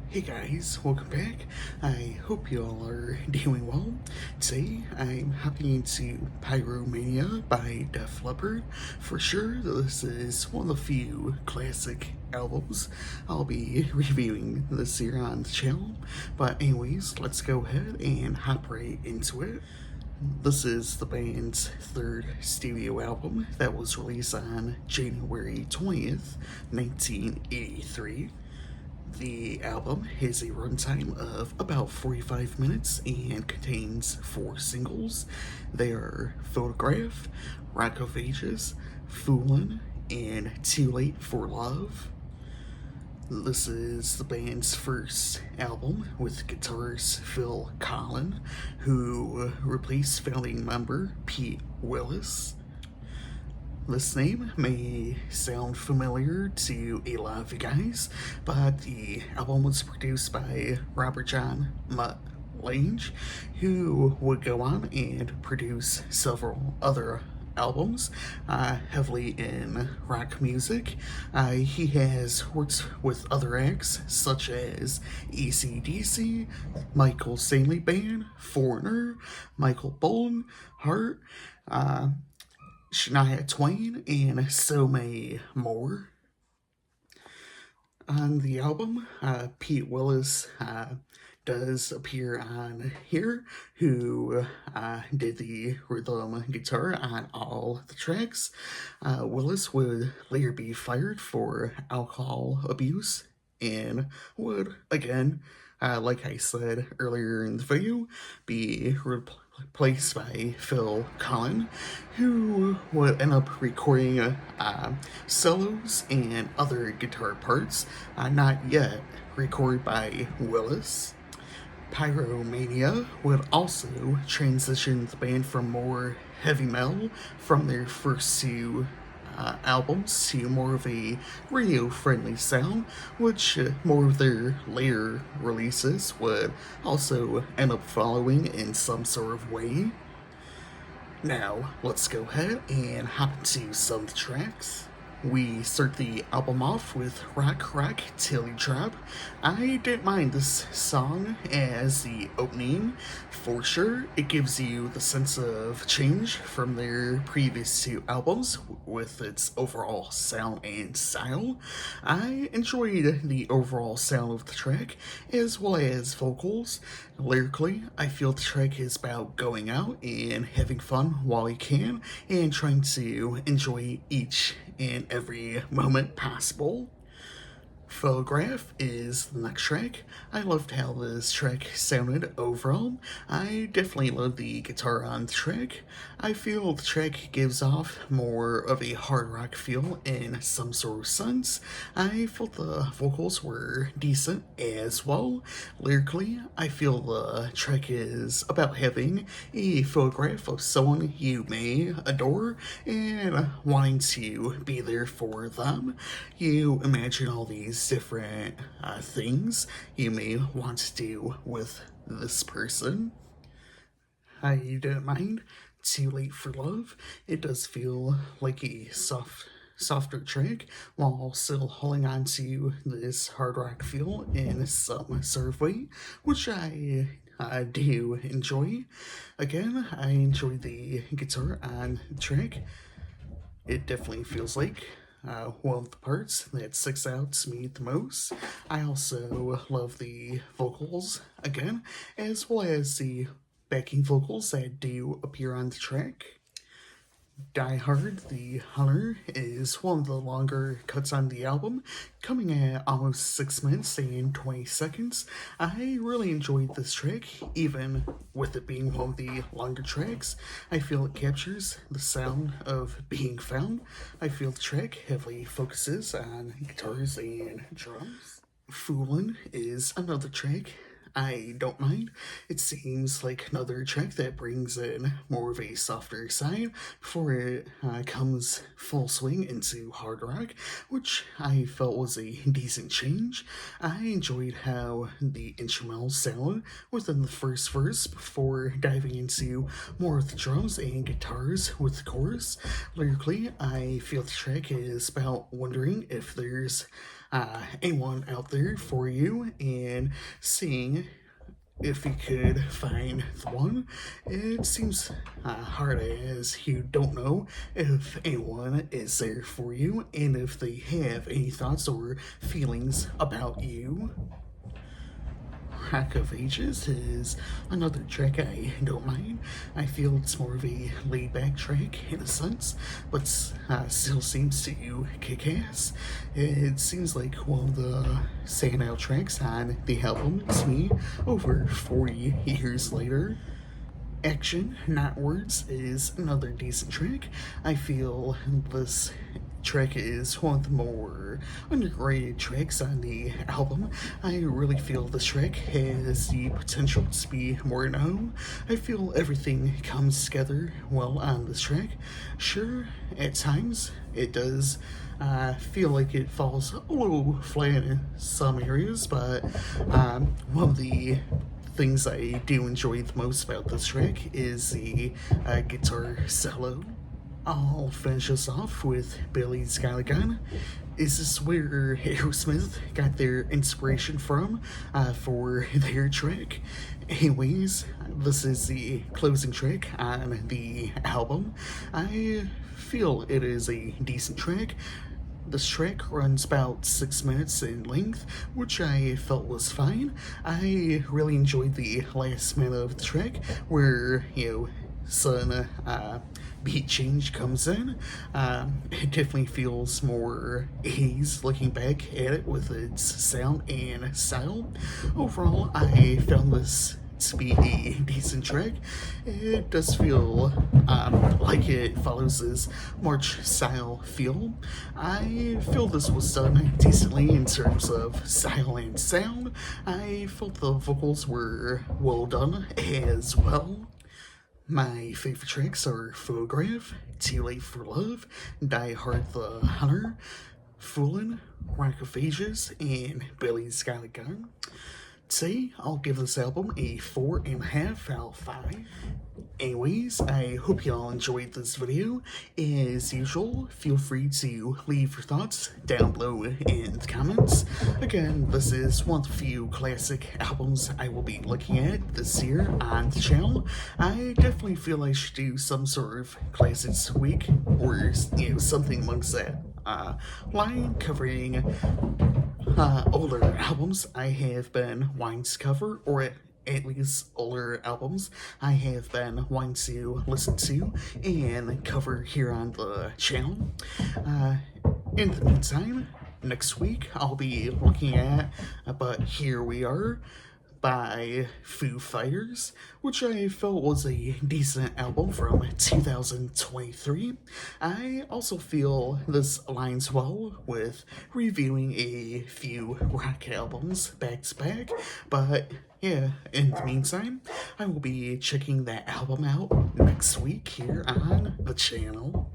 Hey guys, welcome back. I hope you all are doing well. Today I'm hopping into Pyromania by Leppard. For sure, this is one of the few classic albums I'll be reviewing this year on the channel. But anyways, let's go ahead and hop right into it. This is the band's third studio album that was released on January 20th, 1983. The album has a runtime of about 45 minutes and contains 4 singles. They are Photograph, Rock of Ages, Foolin', and Too Late for Love. This is the band's first album with guitarist Phil Collen, who replaced founding member Pete Willis. This name may sound familiar to a lot of you guys, but the album was produced by Robert John Mutt Lange, who would go on and produce several other albums, heavily in rock music. He has worked with other acts such as AC/DC, Michael Stanley Band, Foreigner, Michael Bolton, Heart, Shania Twain, and so many more. On the album, Pete Willis does appear on here, who did the rhythm guitar on all the tracks. Willis would later be fired for alcohol abuse and would, again, like I said earlier in the video, be replaced by Phil Collen, who would end up recording solos and other guitar parts, not yet recorded by Willis. Pyromania would also transition the band from more heavy metal from their first two albums to more of a radio-friendly sound, which more of their later releases would also end up following in some sort of way. Now, let's go ahead and hop into some of the tracks. We start the album off with Rock Rock Till You Drop. I didn't mind this song as the opening. For sure, it gives you the sense of change from their previous two albums with its overall sound and style. I enjoyed the overall sound of the track as well as vocals. Lyrically, I feel the track is about going out and having fun while you can and trying to enjoy each and every moment possible. Photograph is the next track. I loved how this track sounded overall. I definitely love the guitar on the track. I feel the track gives off more of a hard rock feel in some sort of sense. I felt the vocals were decent as well. Lyrically, I feel the track is about having a photograph of someone you may adore and wanting to be there for them. You imagine all these different things you may want to do with this person. I don't mind Too Late for Love. It does feel like a softer track while still holding on to this hard rock feel in some sort of way, which I do enjoy. Again, I enjoy the guitar on the track. It definitely feels like one of the parts that sticks out to me the most. I also love the vocals again, as well as the backing vocals that do appear on the track. Die Hard, the Hunter, is one of the longer cuts on the album, coming at almost 6 minutes and 20 seconds. I really enjoyed this track, even with it being one of the longer tracks. I feel it captures the sound of being found. I feel the track heavily focuses on guitars and drums. Foolin' is another track I don't mind. It seems like another track that brings in more of a softer side before it comes full swing into hard rock, which I felt was a decent change. I enjoyed how the instrumental sounded within the first verse before diving into more of the drums and guitars with the chorus. Lyrically, I feel the track is about wondering if there's anyone out there for you and seeing if you could find the one. It seems hard as you don't know if anyone is there for you and if they have any thoughts or feelings about you. Rock of Ages is another track I don't mind. I feel it's more of a laid back track in a sense, but still seems to kick ass. It seems like one of the standout tracks on the album to me over 40 years later. Action, Not Words is another decent track. I feel this track is one of the more underrated tracks on the album. I really feel this track has the potential to be more known. I feel everything comes together well on this track. Sure, at times it does feel like it falls a little flat in some areas, but one of the things I do enjoy the most about this track is the guitar solo. I'll finish us off with Billy's Got a Gun. Is this where Aerosmith got their inspiration from for their track? Anyways, this is the closing track on the album. I feel it is a decent track. This track runs about 6 minutes in length, which I felt was fine. I really enjoyed the last minute of the track where, some beat change comes in. It definitely feels more 80s looking back at it with its sound and style. Overall, I found this to be a decent track. It does feel like it follows this March style feel. I feel this was done decently in terms of style and sound. I felt the vocals were well done as well. My favorite tracks are Photograph, Too Late for Love, Die Hard the Hunter, Foolin', Rock of Ages, and Billy's Got a Gun. Today, I'll give this album a 4.5 out of 5. Anyways, I hope y'all enjoyed this video. As usual, feel free to leave your thoughts down below in the comments. Again, this is one of the few classic albums I will be looking at this year on the channel. I definitely feel I should do some sort of classics week, or something amongst that line covering older albums I have been wanting to cover, or at least older albums I have been wanting to listen to and cover here on the channel. In the meantime, next week I'll be looking at But Here We Are by Foo Fighters, which I felt was a decent album from 2023. I also feel this aligns well with reviewing a few rock albums back to back, but yeah, in the meantime, I will be checking that album out next week here on the channel.